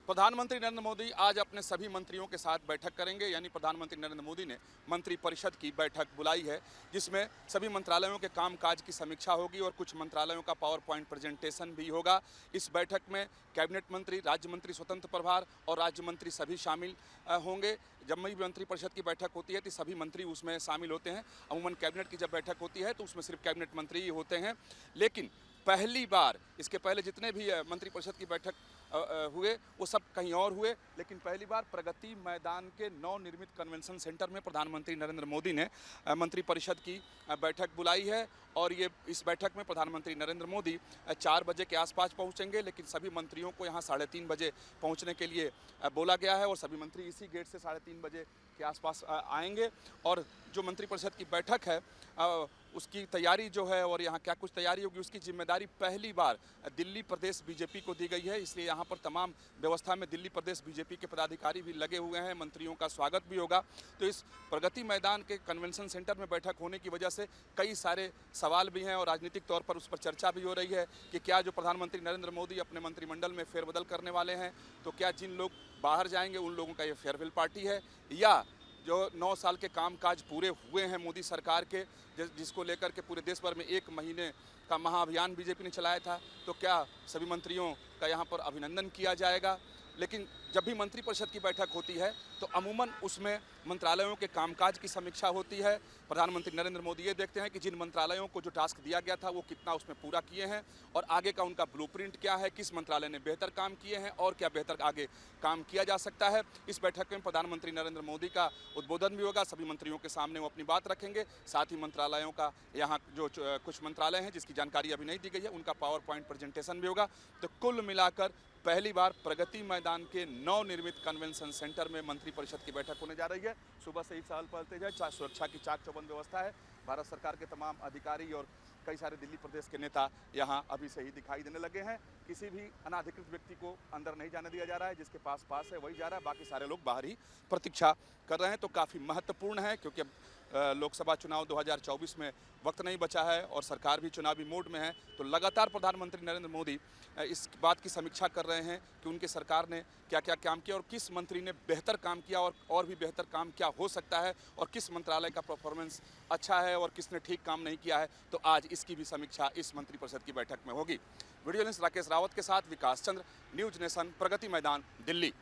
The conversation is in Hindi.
प्रधानमंत्री नरेंद्र मोदी आज अपने सभी मंत्रियों के साथ बैठक करेंगे। यानी प्रधानमंत्री नरेंद्र मोदी ने मंत्रिपरिषद की बैठक बुलाई है, जिसमें सभी मंत्रालयों के कामकाज की समीक्षा होगी और कुछ मंत्रालयों का पावर पॉइंट प्रेजेंटेशन भी होगा। इस बैठक में कैबिनेट मंत्री, राज्य मंत्री स्वतंत्र प्रभार और राज्य मंत्री सभी शामिल होंगे। जब भी मंत्रिपरिषद की बैठक होती है तो सभी मंत्री उसमें शामिल होते हैं। अमूमन कैबिनेट की जब बैठक होती है तो उसमें सिर्फ कैबिनेट मंत्री ही होते हैं। लेकिन पहली बार, इसके पहले जितने भी मंत्रिपरिषद की बैठक हुए वो सब कहीं और हुए, लेकिन पहली बार प्रगति मैदान के नवनिर्मित कन्वेंशन सेंटर में प्रधानमंत्री नरेंद्र मोदी ने मंत्रिपरिषद की बैठक बुलाई है। और ये इस बैठक में प्रधानमंत्री नरेंद्र मोदी 4 बजे के आसपास पहुंचेंगे, लेकिन सभी मंत्रियों को यहाँ 3:30 बजे पहुंचने के लिए बोला गया है और सभी मंत्री इसी गेट से 3:30 बजे के आसपास आएंगे। और जो मंत्रिपरिषद की बैठक है उसकी तैयारी जो है और यहाँ क्या कुछ तैयारी होगी उसकी जिम्मेदारी पहली बार दिल्ली प्रदेश बीजेपी को दी गई है। इसलिए यहाँ पर तमाम व्यवस्था में दिल्ली प्रदेश बीजेपी के पदाधिकारी भी लगे हुए हैं, मंत्रियों का स्वागत भी होगा। तो इस प्रगति मैदान के कन्वेंशन सेंटर में बैठक होने की वजह से कई सारे सवाल भी हैं और राजनीतिक तौर पर उस पर चर्चा भी हो रही है कि क्या जो प्रधानमंत्री नरेंद्र मोदी अपने मंत्रिमंडल में फेरबदल करने वाले हैं, तो क्या जिन लोग बाहर जाएंगे उन लोगों का ये फेयरवेल पार्टी है, या जो 9 साल के कामकाज पूरे हुए हैं मोदी सरकार के, जिसको लेकर के पूरे देश भर में 1 महीने का महाअभियान बीजेपी ने चलाया था, तो क्या सभी मंत्रियों का यहाँ पर अभिनंदन किया जाएगा। लेकिन जब भी मंत्रिपरिषद की बैठक होती है तो अमूमन उसमें मंत्रालयों के कामकाज की समीक्षा होती है। प्रधानमंत्री नरेंद्र मोदी ये देखते हैं कि जिन मंत्रालयों को जो टास्क दिया गया था वो कितना उसमें पूरा किए हैं और आगे का उनका ब्लूप्रिंट क्या है, किस मंत्रालय ने बेहतर काम किए हैं और क्या बेहतर आगे काम किया जा सकता है। इस बैठक में प्रधानमंत्री नरेंद्र मोदी का उद्बोधन भी होगा, सभी मंत्रियों के सामने वो अपनी बात रखेंगे। साथ ही मंत्रालयों का यहाँ जो कुछ मंत्रालय हैं जिसकी जानकारी अभी नहीं दी गई है उनका पावर पॉइंट प्रेजेंटेशन भी होगा। तो कुल मिलाकर पहली बार प्रगति मैदान के नवनिर्मित कन्वेंशन सेंटर में मंत्रिपरिषद की बैठक होने जा रही है। सुबह से ही चहल पहल तेज है, सुरक्षा की चाक चौबंद व्यवस्था है। भारत सरकार के तमाम अधिकारी और कई सारे दिल्ली प्रदेश के नेता यहाँ अभी से ही दिखाई देने लगे हैं। किसी भी अनाधिकृत व्यक्ति को अंदर नहीं जाने दिया जा रहा है, जिसके पास है वही जा रहा है, बाकी सारे लोग बाहर ही प्रतीक्षा कर रहे हैं। तो काफ़ी महत्वपूर्ण है क्योंकि लोकसभा चुनाव 2024 में वक्त नहीं बचा है और सरकार भी चुनावी मोड में है। तो लगातार प्रधानमंत्री नरेंद्र मोदी इस बात की समीक्षा कर रहे हैं कि उनकी सरकार ने क्या क्या काम किया और किस मंत्री ने बेहतर काम किया और भी बेहतर काम क्या हो सकता है और किस मंत्रालय का परफॉर्मेंस अच्छा है और किसने ठीक काम नहीं किया है। तो आज इसकी भी समीक्षा इस मंत्रिपरिषद की बैठक में होगी। वीडियो जर्नलिस्ट राकेश रावत के साथ विकास चंद्र, न्यूज नेशन, प्रगति मैदान, दिल्ली।